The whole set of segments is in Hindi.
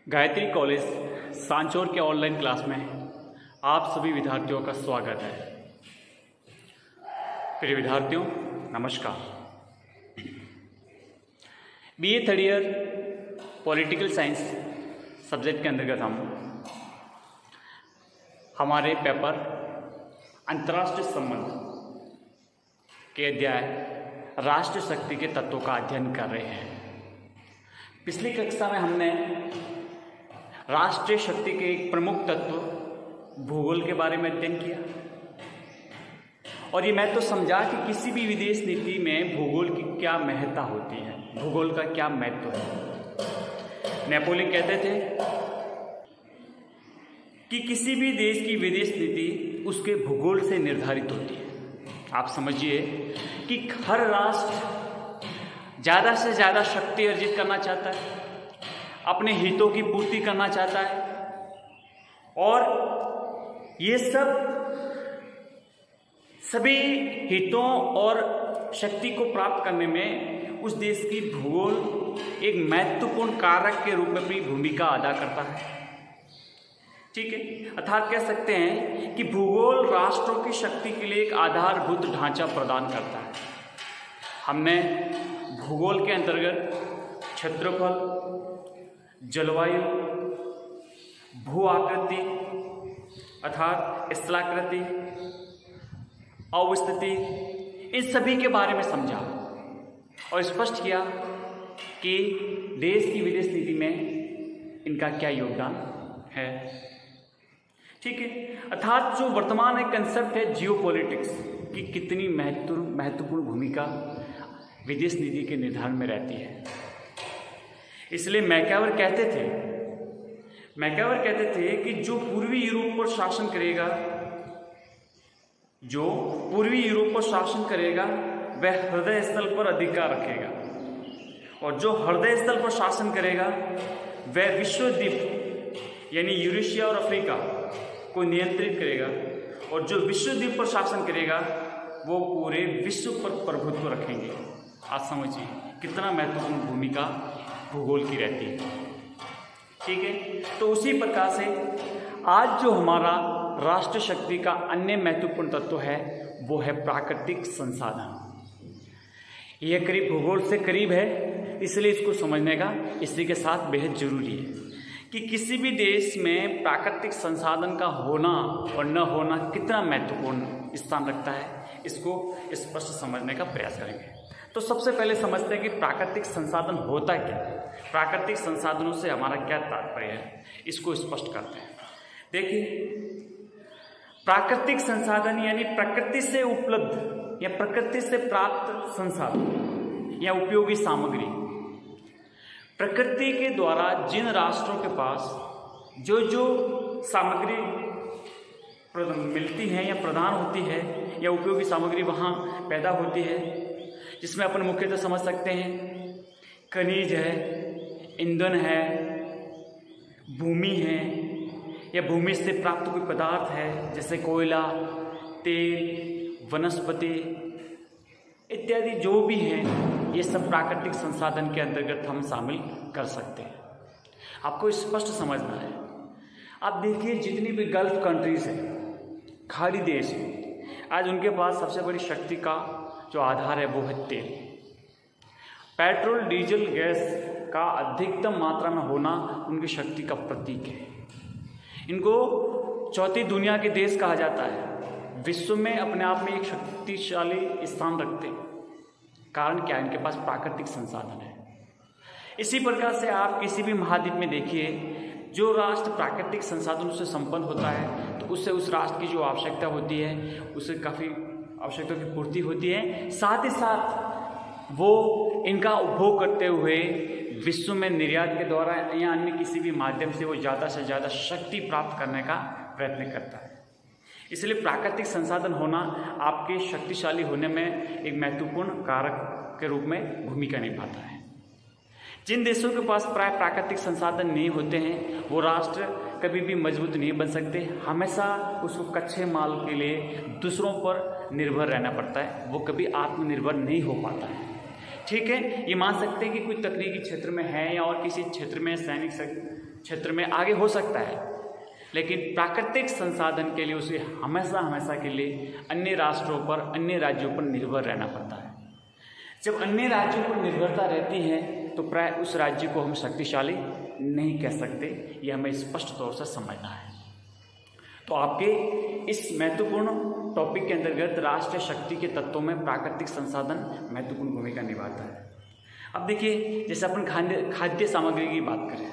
गायत्री कॉलेज सांचौर के ऑनलाइन क्लास में आप सभी विद्यार्थियों का स्वागत है। प्रिय विद्यार्थियों नमस्कार। BA third year political science subject के अंतर्गत हम हमारे पेपर अंतर्राष्ट्रीय संबंध के अध्याय राष्ट्र शक्ति के तत्वों का अध्ययन कर रहे हैं। पिछली कक्षा में हमने राष्ट्रीय शक्ति के एक प्रमुख तत्व भूगोल के बारे में अध्ययन किया और ये मैं तो समझा कि किसी भी विदेश नीति में भूगोल की क्या महत्ता होती है, भूगोल का क्या महत्व है। नेपोलियन कहते थे कि किसी भी देश की विदेश नीति उसके भूगोल से निर्धारित होती है। आप समझिए कि हर राष्ट्र ज़्यादा से ज़्यादा शक्ति अर्जित करना चाहता है, अपने हितों की पूर्ति करना चाहता है और ये सभी हितों और शक्ति को प्राप्त करने में उस देश की भूगोल एक महत्वपूर्ण कारक के रूप में अपनी भूमिका अदा करता है। ठीक है, अर्थात कह सकते हैं कि भूगोल राष्ट्रों की शक्ति के लिए एक आधारभूत ढांचा प्रदान करता है। हमने भूगोल के अंतर्गत क्षेत्रफल, जलवायु, भू आकृति अर्थात स्थलाकृति, अवस्थिति, इन सभी के बारे में समझा और स्पष्ट किया कि देश की विदेश नीति में इनका क्या योगदान है। ठीक है, अर्थात जो वर्तमान एक कंसेप्ट है जियोपॉलिटिक्स की कितनी महत्वपूर्ण भूमिका विदेश नीति के निर्धारण में रहती है। इसलिए मैकावर कहते थे कि जो पूर्वी यूरोप पर शासन करेगा वह हृदय स्थल पर अधिकार रखेगा और जो हृदय स्थल पर शासन करेगा वह विश्व द्वीप यानी यूरेशिया और अफ्रीका को नियंत्रित करेगा और जो विश्व द्वीप पर शासन करेगा वो पूरे विश्व पर प्रभुत्व रखेंगे। आप समझिए कितना महत्वपूर्ण भूमिका भूगोल की रहती है। ठीक है, तो उसी प्रकार से आज जो हमारा राष्ट्र शक्ति का अन्य महत्वपूर्ण तत्व है वो है प्राकृतिक संसाधन। यह करीब भूगोल से करीब है, इसलिए इसको समझने का इसी के साथ बेहद जरूरी है कि किसी भी देश में प्राकृतिक संसाधन का होना और न होना कितना महत्वपूर्ण स्थान रखता है, इसको स्पष्ट समझने का प्रयास करेंगे। तो सबसे पहले समझते हैं कि प्राकृतिक संसाधन होता क्या है, प्राकृतिक संसाधनों से हमारा क्या तात्पर्य है, इसको स्पष्ट करते हैं। देखिए, प्राकृतिक संसाधन यानी प्रकृति से उपलब्ध या प्रकृति से प्राप्त संसाधन या उपयोगी सामग्री। प्रकृति के द्वारा जिन राष्ट्रों के पास जो सामग्री मिलती है या प्रदान होती है या उपयोगी सामग्री वहाँ पैदा होती है, जिसमें अपन मुख्यतः समझ सकते हैं खनिज है, ईंधन है, भूमि है या भूमि से प्राप्त कोई पदार्थ है जैसे कोयला, तेल, वनस्पति इत्यादि जो भी हैं, ये सब प्राकृतिक संसाधन के अंतर्गत हम शामिल कर सकते हैं। आपको स्पष्ट समझना है। आप देखिए जितनी भी गल्फ कंट्रीज हैं, खाड़ी देश हैं, आज उनके पास सबसे बड़ी शक्ति का जो आधार है वो है तेल। पेट्रोल, डीजल, गैस का अधिकतम मात्रा में होना उनकी शक्ति का प्रतीक है। इनको चौथी दुनिया के देश कहा जाता है, विश्व में अपने आप में एक शक्तिशाली स्थान रखते हैं। कारण क्या है? इनके पास प्राकृतिक संसाधन है। इसी प्रकार से आप किसी भी महाद्वीप में देखिए, जो राष्ट्र प्राकृतिक संसाधनों से संपन्न होता है तो उससे उस राष्ट्र की जो आवश्यकता होती है उससे काफ़ी आवश्यकता की पूर्ति होती है। साथ ही साथ वो इनका उपभोग करते हुए विश्व में निर्यात के द्वारा या अन्य किसी भी माध्यम से वो ज़्यादा से ज़्यादा शक्ति प्राप्त करने का प्रयत्न करता है। इसलिए प्राकृतिक संसाधन होना आपके शक्तिशाली होने में एक महत्वपूर्ण कारक के रूप में भूमिका निभाता है। जिन देशों के पास प्राकृतिक संसाधन नहीं होते हैं वो राष्ट्र कभी भी मजबूत नहीं बन सकते, हमेशा उसको कच्चे माल के लिए दूसरों पर निर्भर रहना पड़ता है, वो कभी आत्मनिर्भर नहीं हो पाता है। ठीक है, ये मान सकते हैं कि कोई तकनीकी क्षेत्र में है या और किसी क्षेत्र में सैनिक क्षेत्र में आगे हो सकता है, लेकिन प्राकृतिक संसाधन के लिए उसे हमेशा के लिए अन्य राष्ट्रों पर, अन्य राज्यों पर निर्भर रहना पड़ता है। जब अन्य राज्यों पर निर्भरता रहती है तो प्राय उस राज्य को हम शक्तिशाली नहीं कह सकते, यह हमें स्पष्ट तौर से समझना है। तो आपके इस महत्वपूर्ण टॉपिक के अंतर्गत राष्ट्रीय शक्ति के तत्वों में प्राकृतिक संसाधन महत्वपूर्ण भूमिका निभाता है। अब देखिए, जैसे अपन खाद्य सामग्री की बात करें,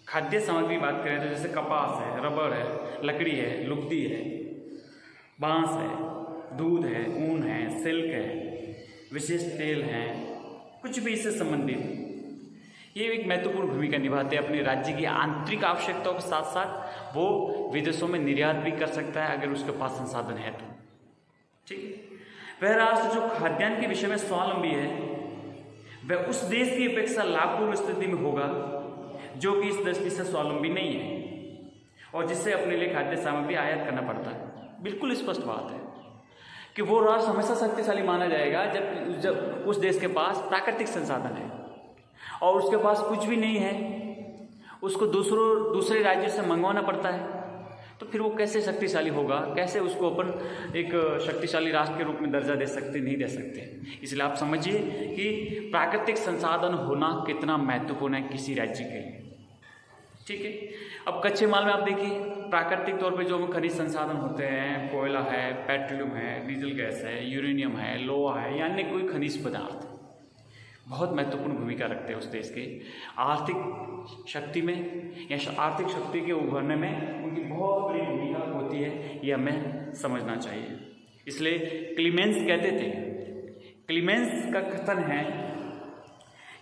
तो जैसे कपास है, रबर है, लकड़ी है, लुगदी है, बांस है, दूध है, ऊन है, सिल्क है, विशेष तेल है, कुछ भी इससे संबंधित ये एक महत्वपूर्ण भूमिका निभाते हैं। अपने राज्य की आंतरिक आवश्यकताओं के साथ साथ वो विदेशों में निर्यात भी कर सकता है अगर उसके पास संसाधन है तो। ठीक है। वह राष्ट्र जो खाद्यान्न के विषय में स्वावलंबी है वह उस देश की अपेक्षा लाभपूर्ण स्थिति में होगा जो कि इस दृष्टि से स्वावलंबी नहीं है और जिससे अपने लिए खाद्य सामग्री आयात करना पड़ता है। बिल्कुल स्पष्ट बात है कि वो राष्ट्र हमेशा शक्तिशाली माना जाएगा जब उस देश के पास प्राकृतिक संसाधन है और उसके पास कुछ भी नहीं है, उसको दूसरे राज्यों से मंगवाना पड़ता है, तो फिर वो कैसे शक्तिशाली होगा, कैसे उसको अपन एक शक्तिशाली राष्ट्र के रूप में दर्जा दे सकते, नहीं दे सकते। इसलिए आप समझिए कि प्राकृतिक संसाधन होना कितना महत्वपूर्ण है किसी राज्य के लिए। ठीक है। अब कच्चे माल में आप देखिए, प्राकृतिक तौर पे जो खनिज संसाधन होते हैं, कोयला है, पेट्रोलियम है, डीजल गैस है, यूरेनियम है, लोहा है, यानी कोई खनिज पदार्थ बहुत महत्वपूर्ण भूमिका रखते हैं उस देश के आर्थिक शक्ति में या आर्थिक शक्ति के उभरने में उनकी बहुत बड़ी भूमिका होती है, ये हमें समझना चाहिए। इसलिए क्लीमेंस कहते थे, क्लीमेंस का कथन है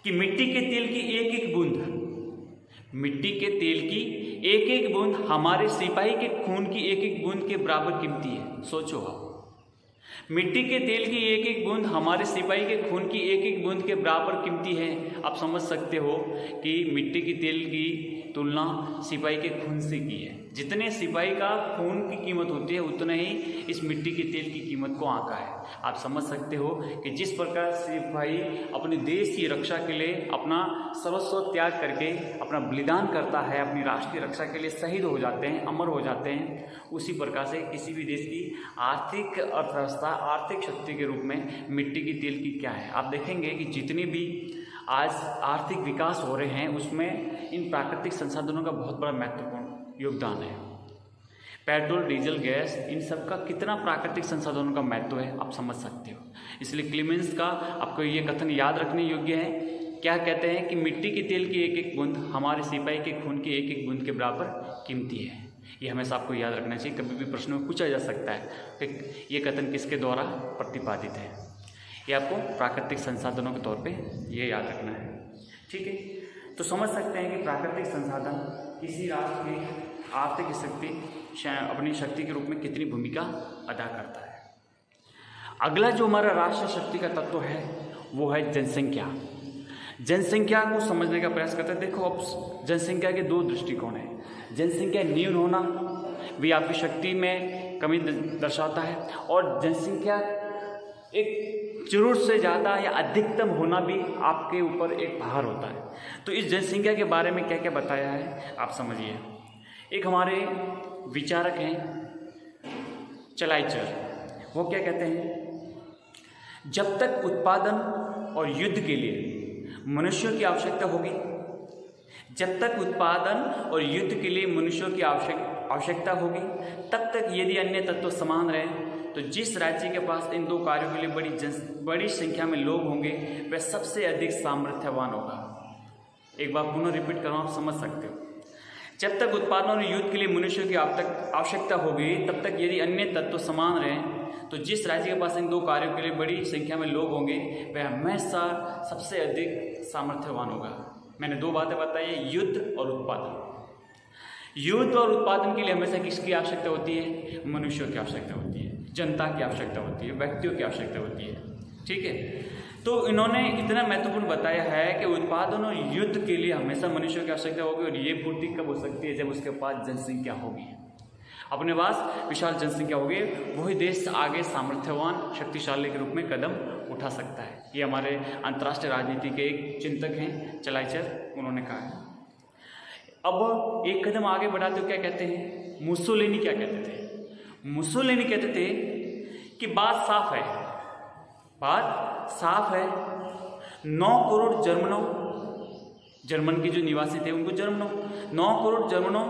कि मिट्टी के तेल की एक एक बूंद हमारे सिपाही के खून की एक एक बूंद के बराबर कीमती है। सोचो आप, मिट्टी के तेल की एक एक बूंद हमारे सिपाही के खून की एक एक बूंद के बराबर कीमती है। आप समझ सकते हो कि मिट्टी के तेल की तुलना सिपाही के खून से की है। जितने सिपाही का खून की कीमत होती है उतना ही इस मिट्टी के तेल की कीमत को आंका है। आप समझ सकते हो कि जिस प्रकार सिपाही अपने देश की रक्षा के लिए अपना सर्वस्व त्याग करके अपना बलिदान करता है, अपनी राष्ट्रीय रक्षा के लिए शहीद हो जाते हैं, अमर हो जाते हैं, उसी प्रकार से किसी भी देश की आर्थिक अर्थव्यवस्था, आर्थिक शक्ति के रूप में मिट्टी की तेल की क्या है। आप देखेंगे कि जितनी भी आज आर्थिक विकास हो रहे हैं उसमें इन प्राकृतिक संसाधनों का बहुत बड़ा महत्वपूर्ण योगदान है। पेट्रोल, डीजल, गैस, इन सब का कितना प्राकृतिक संसाधनों का महत्व है आप समझ सकते हो। इसलिए क्लीमेंस का आपको ये कथन याद रखने योग्य है। क्या कहते हैं कि मिट्टी के तेल की एक एक बूंद हमारे सिपाही के खून की एक एक बूंद के बराबर कीमती है। ये हमेशा आपको याद रखना चाहिए, कभी भी प्रश्न में पूछा जा सकता है कि ये कथन किसके द्वारा प्रतिपादित है। ये आपको प्राकृतिक संसाधनों के तौर पे ये याद रखना है। ठीक है, तो समझ सकते हैं कि प्राकृतिक संसाधन किसी राष्ट्र की आर्थिक शक्ति, अपनी शक्ति के रूप में कितनी भूमिका अदा करता है। अगला जो हमारा राष्ट्रीय शक्ति का तत्व है वो है जनसंख्या। जनसंख्या को समझने का प्रयास करते हैं। देखो, अब जनसंख्या के दो दृष्टिकोण हैं। जनसंख्या न्यून होना भी आपकी शक्ति में कमी दर्शाता है और जनसंख्या एक जरूरत से ज़्यादा या अधिकतम होना भी आपके ऊपर एक भार होता है। तो इस जनसंख्या के बारे में क्या क्या बताया है आप समझिए। एक हमारे विचारक हैं चलाइचर, वो क्या कहते हैं, जब तक उत्पादन और युद्ध के लिए मनुष्यों की आवश्यकता होगी, जब तक उत्पादन और युद्ध के लिए मनुष्यों की आवश्यकता होगी, तब तक यदि अन्य तत्व समान रहे तो जिस राज्य के पास इन दो कार्यों के लिए बड़ी संख्या में लोग होंगे वह सबसे अधिक सामर्थ्यवान होगा। एक बार पुनः रिपीट करूँ, आप समझ सकते हो। जब तक उत्पादन और युद्ध के लिए मनुष्यों की आवश्यकता होगी, तब तक यदि अन्य तत्व समान रहें तो जिस राज्य के पास इन दो कार्यों के लिए बड़ी संख्या में लोग होंगे वह हमेशा सबसे अधिक सामर्थ्यवान होगा। मैंने दो बातें बताई, युद्ध और उत्पादन। युद्ध और उत्पादन के लिए हमेशा किसकी आवश्यकता होती है? मनुष्यों की आवश्यकता होती है, जनता की आवश्यकता होती है, व्यक्तियों की आवश्यकता होती है। ठीक है, तो इन्होंने इतना महत्वपूर्ण बताया है कि उत्पादन और युद्ध के लिए हमेशा मनुष्यों की आवश्यकता होगी और ये पूर्ति कब हो सकती है? जब उसके पास जनसंख्या होगी, अपने पास विशाल जनसंख्या होगी, वही देश आगे सामर्थ्यवान शक्तिशाली के रूप में कदम उठा सकता है। ये हमारे अंतर्राष्ट्रीय राजनीति के एक चिंतक हैं चलाइचर, उन्होंने कहा है। अब एक कदम आगे बढ़ाते हुए क्या कहते हैं, मुसोलिनी क्या कहते थे, मुसोलिनी कहते थे कि बात साफ है, बात साफ है, 9 करोड़ जर्मनों, जर्मन के जो निवासी थे उनको जर्मनों, 9 करोड़ जर्मनों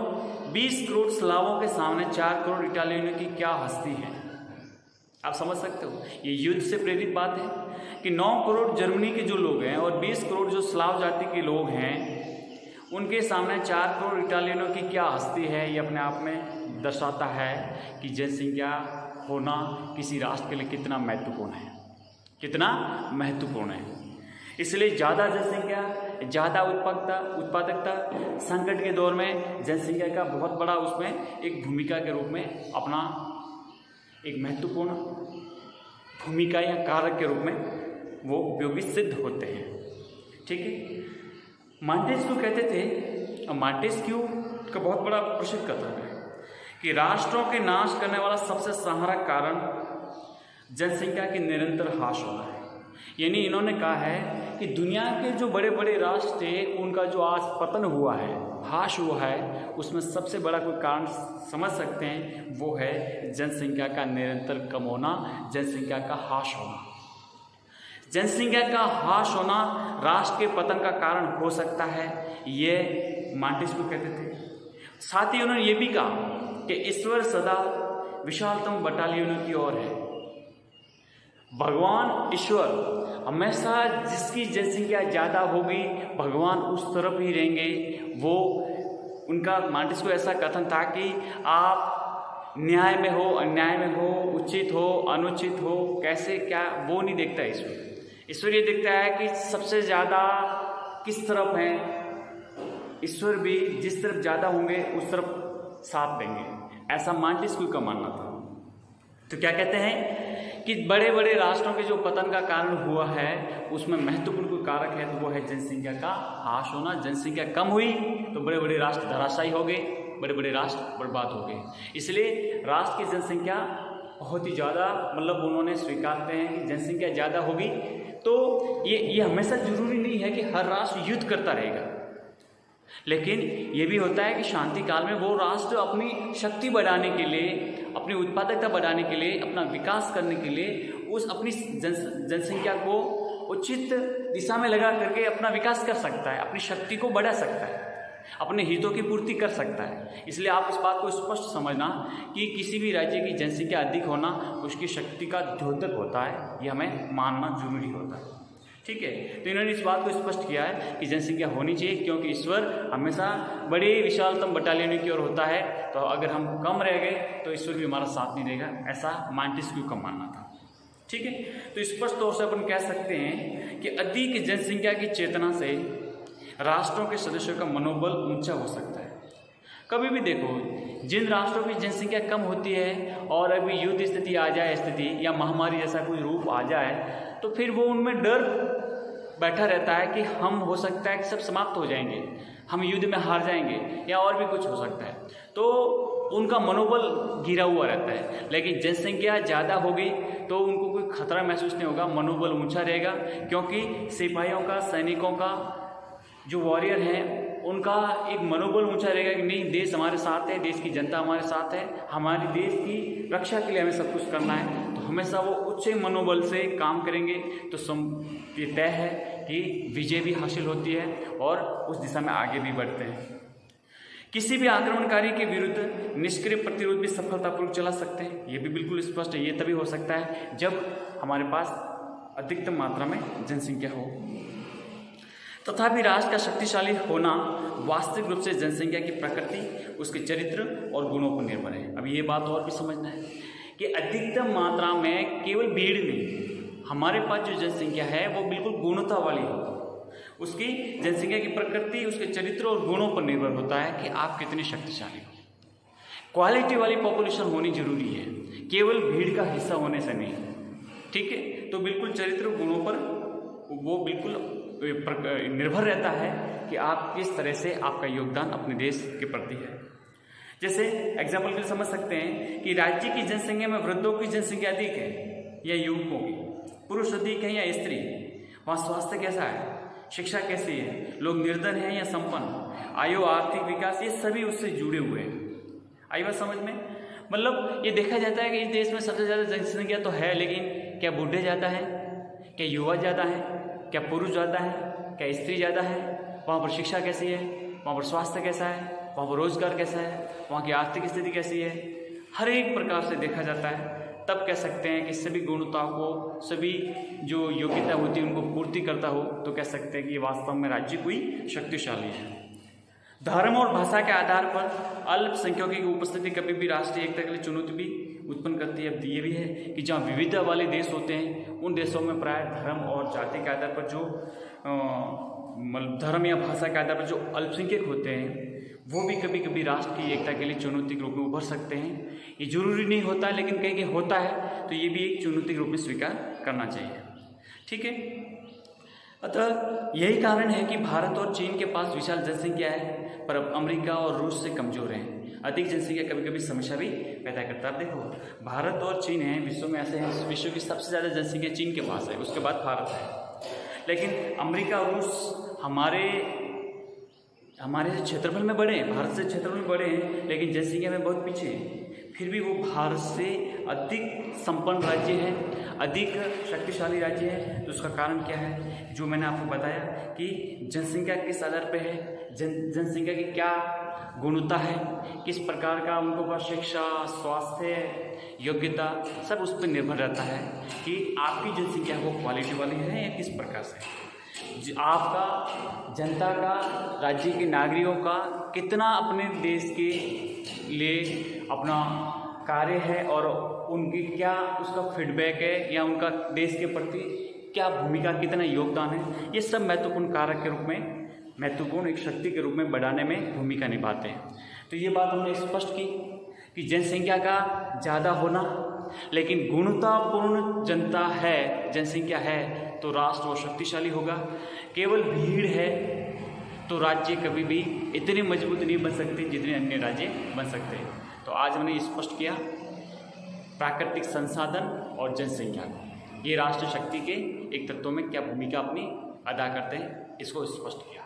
20 करोड़ स्लावों के सामने 4 करोड़ इटालियनों की क्या हस्ती है। आप समझ सकते हो, ये युद्ध से प्रेरित बात है कि 9 करोड़ जर्मनी के जो लोग हैं और 20 करोड़ जो स्लाव जाति के लोग हैं उनके सामने 4 करोड़ इटालियनों की क्या हस्ती है। ये अपने आप में दर्शाता है कि जनसंख्या होना किसी राष्ट्र के लिए कितना महत्वपूर्ण है, कितना महत्वपूर्ण है। इसलिए ज़्यादा जनसंख्या, ज़्यादा उत्पादकता संकट के दौर में जनसंख्या का बहुत बड़ा उसमें एक भूमिका के रूप में अपना एक महत्वपूर्ण भूमिका या कारक के रूप में वो उपयोगी सिद्ध होते हैं। ठीक है, मॉन्टेस्क्यू कहते थे, और मॉन्टेस्क्यू का बहुत बड़ा प्रसिद्ध कथन है कि राष्ट्रों के नाश करने वाला सबसे सहारा कारण जनसंख्या की निरंतर ह्रास होना है। यानी इन्होंने कहा है कि दुनिया के जो बड़े बड़े राष्ट्र थे उनका जो आज पतन हुआ है, ह्रास हुआ है, उसमें सबसे बड़ा कोई कारण समझ सकते हैं, वो है जनसंख्या का निरंतर कम होना, जनसंख्या का ह्रास होना। जनसंख्या का ह्रास होना राष्ट्र के पतन का कारण हो सकता है, ये मॉन्टेस्क्यू कहते थे। साथ ही उन्होंने ये भी कहा कि ईश्वर सदा विशालतम बटालियनों की ओर है। भगवान ईश्वर हमेशा जिसकी जनसंख्या ज़्यादा होगी भगवान उस तरफ ही रहेंगे। वो उनका मॉन्टेस्क्यू ऐसा कथन था कि आप न्याय में हो, अन्याय में हो, उचित हो, अनुचित हो, कैसे क्या, वो नहीं देखता ईश्वर। ईश्वर ये देखता है कि सबसे ज़्यादा किस तरफ है। ईश्वर भी जिस तरफ ज़्यादा होंगे उस तरफ साथ देंगे, ऐसा मॉन्टेस्क्यू का मानना था। तो क्या कहते हैं कि बड़े बड़े राष्ट्रों के जो पतन का कारण हुआ है उसमें महत्वपूर्ण कोई कारक है तो वो है जनसंख्या का ह्रास होना। जनसंख्या कम हुई तो बड़े बड़े राष्ट्र धराशायी हो गए, बड़े बड़े राष्ट्र बर्बाद हो गए। इसलिए राष्ट्र की जनसंख्या बहुत ही ज़्यादा, मतलब उन्होंने स्वीकारते हैं कि जनसंख्या ज़्यादा होगी तो ये हमेशा जरूरी नहीं है कि हर राष्ट्र युद्ध करता रहेगा, लेकिन ये भी होता है कि शांति काल में वो राष्ट्र अपनी शक्ति बढ़ाने के लिए, अपनी उत्पादकता बढ़ाने के लिए, अपना विकास करने के लिए उस अपनी जनसंख्या को उचित दिशा में लगा करके अपना विकास कर सकता है, अपनी शक्ति को बढ़ा सकता है, अपने हितों की पूर्ति कर सकता है। इसलिए आप इस बात को स्पष्ट समझना कि किसी भी राज्य की जनसंख्या अधिक होना उसकी शक्ति का द्योतक होता है, ये हमें मानना जरूरी होता है। ठीक है, तो इन्होंने इस बात को स्पष्ट किया है कि जनसंख्या होनी चाहिए क्योंकि ईश्वर हमेशा बड़ी विशालतम बटालियनों की ओर होता है। तो अगर हम कम रह गए तो ईश्वर भी हमारा साथ नहीं देगा, ऐसा मॉन्टेस्क्यू का मानना था। ठीक है, तो स्पष्ट तौर से अपन कह सकते हैं कि अधिक जनसंख्या की चेतना से राष्ट्रों के सदस्यों का मनोबल ऊंचा हो सकता है। कभी भी देखो, जिन राष्ट्रों की जनसंख्या कम होती है और अभी युद्ध स्थिति आ जाए, स्थिति या महामारी जैसा कोई रूप आ जाए, तो फिर वो उनमें डर बैठा रहता है कि हम हो सकता है कि सब समाप्त हो जाएंगे, हम युद्ध में हार जाएंगे या और भी कुछ हो सकता है, तो उनका मनोबल गिरा हुआ रहता है। लेकिन जनसंख्या ज़्यादा होगी तो उनको कोई खतरा महसूस नहीं होगा, मनोबल ऊंचा रहेगा, क्योंकि सिपाहियों का, सैनिकों का, जो वॉरियर हैं उनका एक मनोबल ऊंचा रहेगा कि नहीं, देश हमारे साथ है, देश की जनता हमारे साथ है, हमारे देश की रक्षा के लिए हमें सब कुछ करना है। तो हमेशा वो उच्च मनोबल से काम करेंगे तो ये तय है कि विजय भी हासिल होती है और उस दिशा में आगे भी बढ़ते हैं। किसी भी आक्रमणकारी के विरुद्ध निष्क्रिय प्रतिरोध भी सफलतापूर्वक चला सकते हैं, ये भी बिल्कुल स्पष्ट है। ये तभी हो सकता है जब हमारे पास अधिकतम मात्रा में जनसंख्या हो। तथापि राष्ट्र का शक्तिशाली होना वास्तविक रूप से जनसंख्या की प्रकृति, उसके चरित्र और गुणों पर निर्भर है। अब ये बात और भी समझना है कि अधिकतम मात्रा में केवल भीड़ नहीं, हमारे पास जो जनसंख्या है वो बिल्कुल गुणवत्ता वाली हो। उसकी जनसंख्या की प्रकृति, उसके चरित्र और गुणों पर निर्भर होता है कि आप कितने शक्तिशाली हो। क्वालिटी वाली पॉपुलेशन होनी जरूरी है, केवल भीड़ का हिस्सा होने से नहीं। ठीक है, तो बिल्कुल चरित्र गुणों पर वो बिल्कुल निर्भर रहता है कि आप किस तरह से आपका योगदान अपने देश के प्रति है। जैसे एग्जाम्पल के लिए समझ सकते हैं कि राज्य की जनसंख्या में वृद्धों की जनसंख्या अधिक है या युवकों की, पुरुष अधिक है या स्त्री, वहाँ स्वास्थ्य कैसा है, शिक्षा कैसी है, लोग निर्धन हैं या संपन्न, आयु, आर्थिक विकास, ये सभी उससे जुड़े हुए हैं। आई बात समझ में? मतलब ये देखा जाता है कि इस देश में सबसे ज़्यादा जनसंख्या तो है, लेकिन क्या बूढ़े ज़्यादा हैं, क्या युवा ज़्यादा हैं, क्या पुरुष ज़्यादा हैं, क्या स्त्री ज़्यादा है, वहाँ पर शिक्षा कैसी है, वहाँ पर स्वास्थ्य कैसा है, वहाँ पर रोजगार कैसा है, वहाँ की आर्थिक स्थिति कैसी है, हर एक प्रकार से देखा जाता है। तब कह सकते हैं कि सभी गुणताओं को, सभी जो योग्यता होती है उनको पूर्ति करता हो, तो कह सकते हैं कि वास्तव में राज्य कोई शक्तिशाली है। धर्म और भाषा के आधार पर अल्पसंख्यकों की उपस्थिति कभी भी राष्ट्रीय एकता के लिए चुनौती भी उत्पन्न करती है। अब ये भी है कि जहाँ विविधता वाले देश होते हैं उन देशों में प्राय धर्म और जाति के आधार पर जो धर्म या भाषा के आधार पर जो अल्पसंख्यक होते हैं वो भी कभी कभी राष्ट्र की एकता के लिए चुनौती के रूप में उभर सकते हैं। ये जरूरी नहीं होता, लेकिन कहीं कहीं होता है, तो ये भी एक चुनौती के रूप में स्वीकार करना चाहिए। ठीक है, अतः यही कारण है कि भारत और चीन के पास विशाल जनसंख्या है, पर अब अमेरिका और रूस से कमजोर हैं। अधिक जनसंख्या कभी कभी समस्या भी पैदा करता है। देखो, भारत और चीन है विश्व में ऐसे हैं, विश्व की सबसे ज़्यादा जनसंख्या चीन के पास है, उसके बाद भारत है। लेकिन अमेरिका और रूस हमारे क्षेत्रफल में बड़े हैं, भारत से क्षेत्रफल में बड़े हैं, लेकिन जनसंख्या में बहुत पीछे हैं। फिर भी वो भारत से अधिक संपन्न राज्य है, अधिक शक्तिशाली राज्य है। तो उसका कारण क्या है, जो मैंने आपको बताया कि जनसंख्या किस आधार पे है, जनसंख्या की क्या गुणवत्ता है, किस प्रकार का उनको पास शिक्षा, स्वास्थ्य, योग्यता, सब उस पर निर्भर रहता है कि आपकी जनसंख्या वो क्वालिटी वाली है या किस प्रकार से। आपका, जनता का, राज्य के नागरिकों का कितना अपने देश के लिए अपना कार्य है और उनकी क्या उसका फीडबैक है या उनका देश के प्रति क्या भूमिका, कितना योगदान है, ये सब महत्वपूर्ण कारक के रूप में, महत्वपूर्ण एक शक्ति के रूप में बढ़ाने में भूमिका निभाते हैं। तो ये बात हमने स्पष्ट की कि जनसंख्या का ज़्यादा होना, लेकिन गुणवत्तापूर्ण जनता है, जनसंख्या है तो राष्ट्र वो शक्तिशाली होगा। केवल भीड़ है तो राज्य कभी भी इतने मजबूत नहीं बन सकते जितने अन्य राज्य बन सकते हैं। तो आज हमने स्पष्ट किया प्राकृतिक संसाधन और जनसंख्या को, ये राष्ट्र शक्ति के एक तत्वों में क्या भूमिका अपनी अदा करते हैं, इसको स्पष्ट किया।